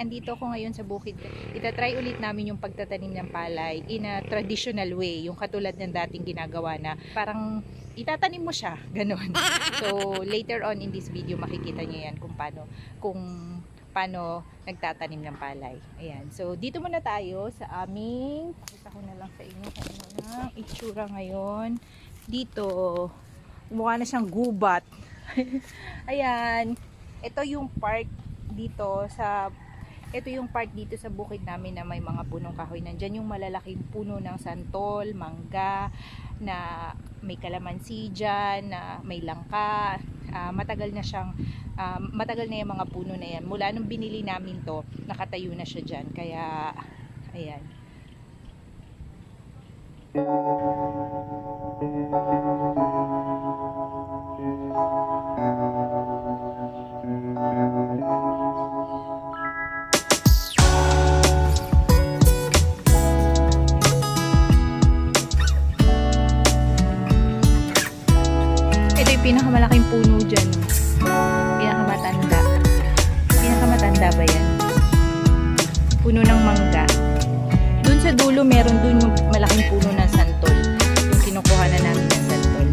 andito ko ngayon sa bukid. Itatry ulit namin yung pagtatanim ng palay in a traditional way, yung katulad ng dating ginagawa na parang itatanim mo siya, ganun. So, later on in this video, makikita nyo yan kung paano nagtatanim ng palay. Ayan. So, dito muna tayo sa aming, pakita ko na lang sa inyo kung ano na itsura ngayon. Dito, mukha na siyang gubat. Ayan. Ito yung part dito sa bukid namin na may mga punong kahoy. Nandyan yung malalaking puno ng santol, mangga, na may kalamansi dyan, na may langka. Matagal na yung mga puno na yan. Mula nung binili namin to, nakatayo na siya dyan. Kaya, ayan. Ito yung pinakamalaking puno dyan. Pinakamatanda. Pinakamatanda ba yan? Puno ng mangga. Doon sa dulo, meron doon yung malaking puno ng santol. Yung kinukuha na namin ng santol.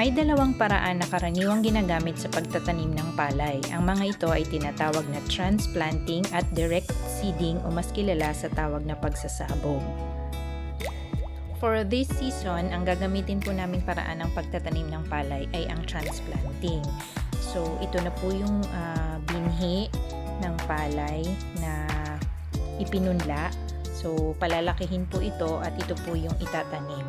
May dalawang paraan na karaniwang ginagamit sa pagtatanim ng palay. Ang mga ito ay tinatawag na transplanting at direct seeding o mas kilala sa tawag na pagsasabog. For this season, ang gagamitin po naming paraan ng pagtatanim ng palay ay ang transplanting. So, ito na po yung binhi ng palay na ipinunla. So, palalakihin po ito at ito po yung itatanim.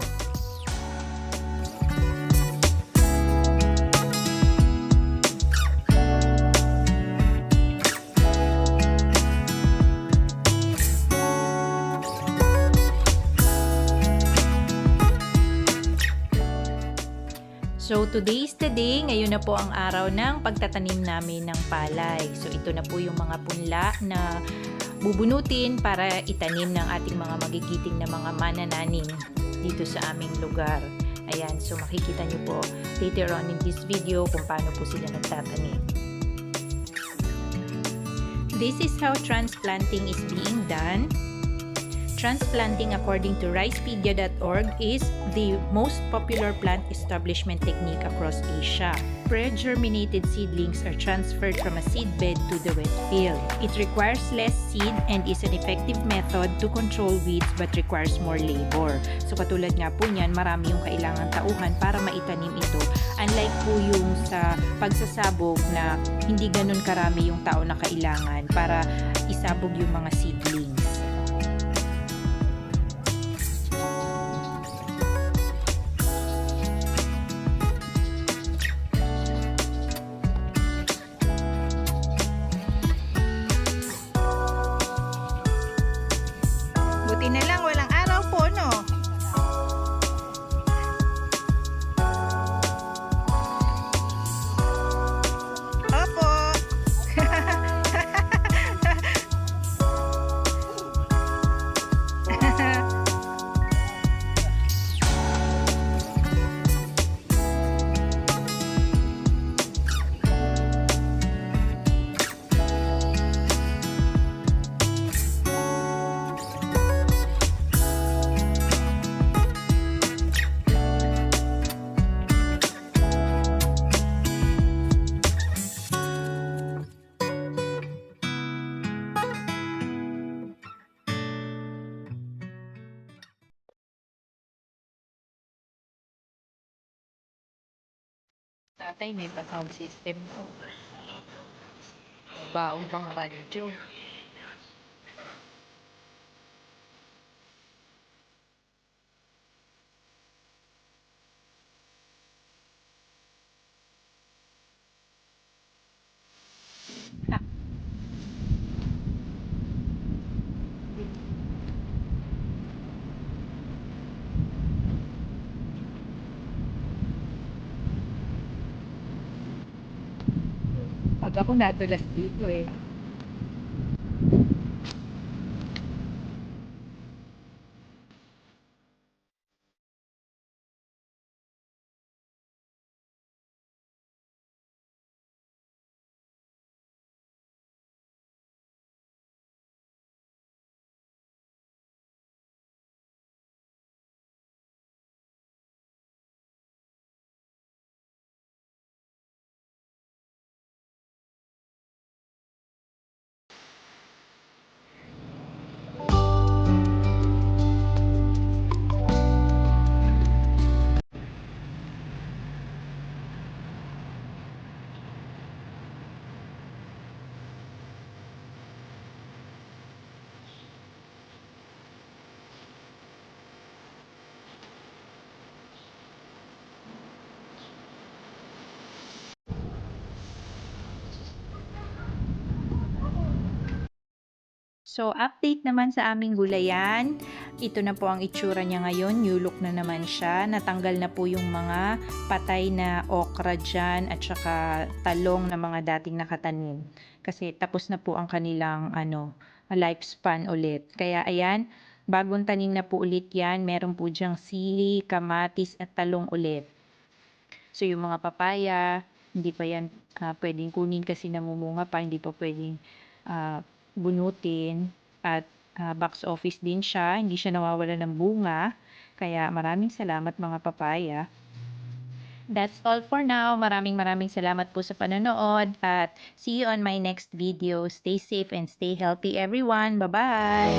So, today is the day. Ngayon na po ang araw ng pagtatanim namin ng palay. So, ito na po yung mga punla na bubunutin para itanim ng ating mga magigiting na mga manananim dito sa aming lugar. Ayan, so makikita nyo po later on in this video kung paano po sila nagtatanim. This is how transplanting is being done. Transplanting, according to ricepedia.org, is the most popular plant establishment technique across Asia. Pre-germinated seedlings are transferred from a seedbed to the wet field. It requires less seed and is an effective method to control weeds but requires more labor. So katulad nga po niyan, marami yung kailangan tauhan para maitanim ito. Unlike po yung sa pagsasabog na hindi ganun karami yung tao na kailangan para isabog yung mga seedlings. Buti na lang, walang araw po, no? Opo. Tatay, may pa-sound system po. Baong pang radyo. Pag ako nadulas dito eh. So, update naman sa aming gulayan. Ito na po ang itsura niya ngayon. New look na naman siya. Natanggal na po yung mga patay na okra dyan at saka talong na mga dating nakatanim. Kasi tapos na po ang kanilang lifespan ulit. Kaya ayan, bagong tanim na po ulit yan. Meron po dyang sili, kamatis at talong ulit. So, yung mga papaya, hindi pa yan pwedeng kunin kasi namumunga pa. Hindi pa pwedeng bunutin. At box office din siya. Hindi siya nawawala ng bunga. Kaya maraming salamat mga papaya. That's all for now. Maraming salamat po sa panonood. At see you on my next video. Stay safe and stay healthy everyone. Bye-bye!